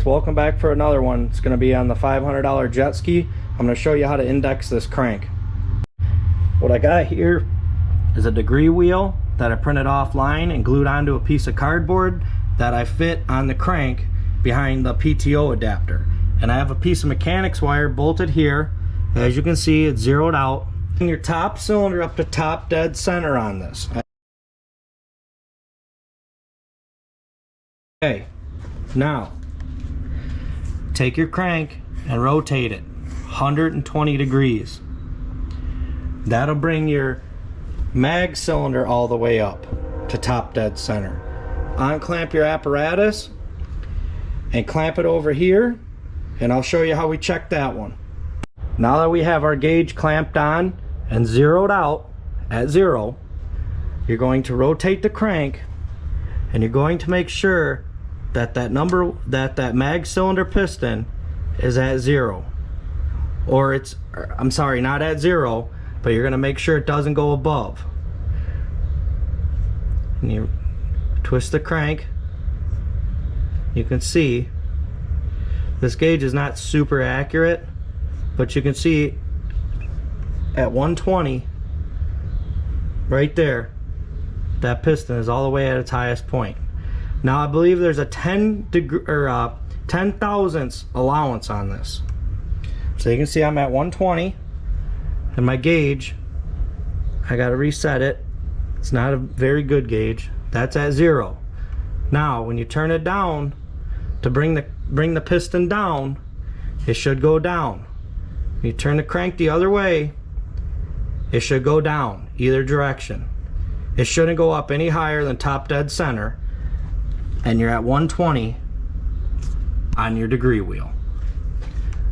guys, welcome back for another one. It's going to be on the $500 jet ski. I'm going to show you how to index this crank. What I got here is a degree wheel that I printed offline and glued onto a piece of cardboard that I fit on the crank behind the PTO adapter. And I have a piece of mechanics wire bolted here. As you can see, it's zeroed out. Bring your top cylinder up to top dead center on this. Okay, now take your crank and rotate it 120 degrees. That'll bring your mag cylinder all the way up to top dead center. Unclamp your apparatus and clamp it over here, and I'll show you how we check that one. Now that we have our gauge clamped on and zeroed out at 0, you're going to rotate the crank and you're going to make sure that that mag cylinder piston is at 0, or I'm sorry, not at 0, but you're going to make sure it doesn't go above. And you twist the crank. You can see this gauge is not super accurate, but you can see at 120 right there, that piston is all the way at its highest point. Now I believe there's a 10 thousandths allowance on this. So you can see I'm at 120, and my gauge, I gotta reset it. It's not a very good gauge. That's at 0. Now when you turn it down to bring the piston down, it should go down. When you turn the crank the other way, it should go down either direction. It shouldn't go up any higher than top dead center, and you're at 120 on your degree wheel.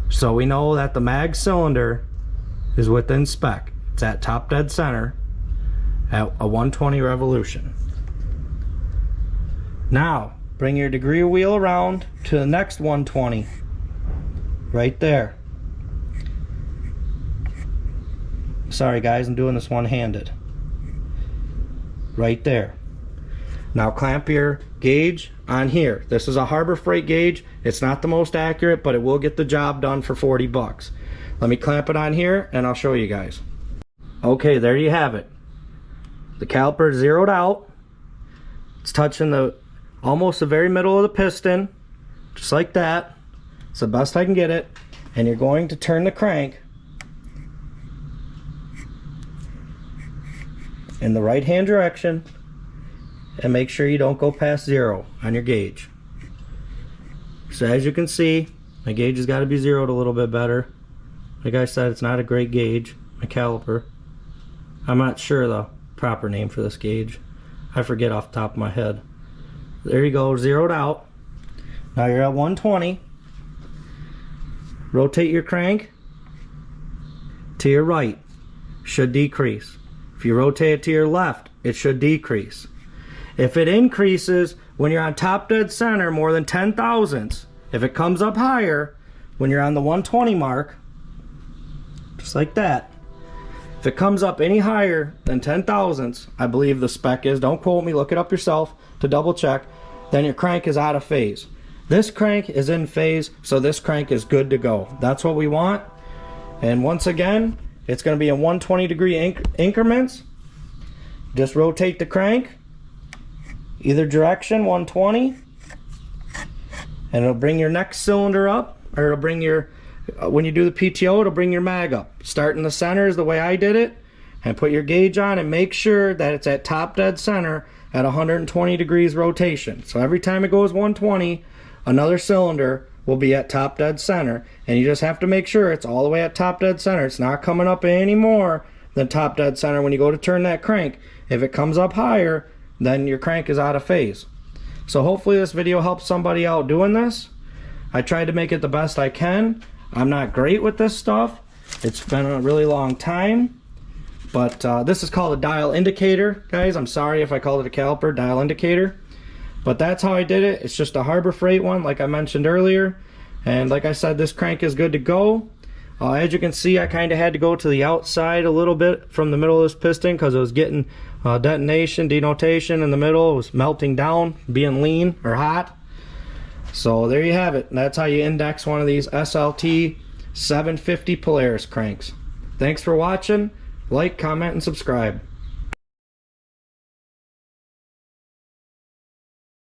So we know that the mag cylinder is within spec. It's at top dead center at a 120 revolution. Now bring your degree wheel around to the next 120 right there. Sorry guys, I'm doing this one-handed. Right there. Now clamp your gauge on here. This is a Harbor Freight gauge. It's not the most accurate, but it will get the job done for 40 bucks. Let me clamp it on here and I'll show you guys. Okay, there you have it. The caliper is zeroed out. It's touching almost the very middle of the piston, just like that. It's the best I can get it. And you're going to turn the crank in the right hand direction and make sure you don't go past 0 on your gauge. So as you can see, my gauge has got to be zeroed a little bit better. Like I said, it's not a great gauge, my caliper. I'm not sure the proper name for this gauge. I forget off the top of my head. There you go, zeroed out. Now you're at 120. Rotate your crank to your right, should decrease. If you rotate it to your left, it should decrease. If it increases when you're on top dead center more than 10 thousandths, if it comes up higher when you're on the 120 mark, just like that, if it comes up any higher than 10 thousandths, I believe the spec is, don't quote me, look it up yourself to double check, then your crank is out of phase. This crank is in phase, so this crank is good to go. That's what we want. And once again, it's going to be in 120 degree increments. Just rotate the crank either direction, 120, and it'll bring your next cylinder up, or it'll bring your, when you do the PTO, it'll bring your mag up. Start in the center is the way I did it, and put your gauge on and make sure that it's at top dead center at 120 degrees rotation. So every time it goes 120, another cylinder will be at top dead center, and you just have to make sure it's all the way at top dead center. It's not coming up any more than top dead center when you go to turn that crank. If it comes up higher, then your crank is out of phase. So hopefully this video helps somebody out doing this. I tried to make it the best I can. I'm not great with this stuff. It's been a really long time, but this is called a dial indicator, guys. I'm sorry if I called it a caliper, dial indicator. But that's how I did it. It's just a Harbor Freight one, like I mentioned earlier. And like I said, this crank is good to go. As you can see, I kind of had to go to the outside a little bit from the middle of this piston because it was getting detonation, denotation in the middle. It was melting down, being lean or hot. So there you have it. That's how you index one of these SLT 750 Polaris cranks. Thanks for watching. Like, comment, and subscribe.